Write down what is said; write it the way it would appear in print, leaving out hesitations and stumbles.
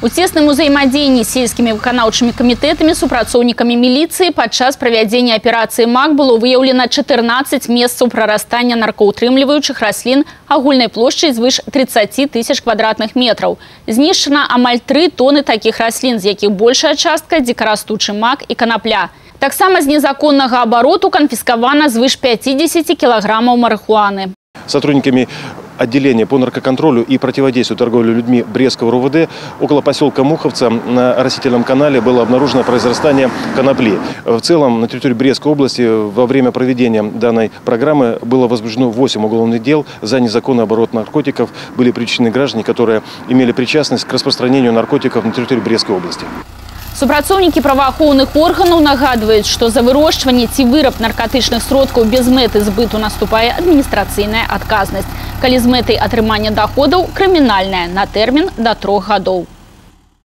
У цесным узаемадзеянні з сельскімі выканаўчымі камітэтамі, супрацоўнікамі міліцыі падчас правядзення аперацыі МАК было выяўлена 14 месцаў прарастання наркоўтрымліваючых раслін агульнай плошчай звыш 30 тысяч квадратных метраў. Знішчана амаль 3 тоны такіх раслін, з якіх большая частка дзікарастучы мак і канапля. Таксама з незаконнага абароту канфіскавана звыш 50 кілаграмаў марыхуаны. Сотрудниками отделения по наркоконтролю и противодействию торговле людьми Брестского РУВД около поселка Муховца на растительном канале было обнаружено произрастание конопли. В целом на территории Брестской области во время проведения данной программы было возбуждено 8 уголовных дел за незаконный оборот наркотиков. Были привлечены граждане, которые имели причастность к распространению наркотиков на территории Брестской области. Супрацоўнікі праваахоўных органаў нагадваюць, што за вырошчванне ці выраб наркатычных сродкаў без мэты збыту наступае адміністрацыйная адказнасць. Калі з мэтай атрымання даходаў крымінальная на тэрмін да 3 гадоў.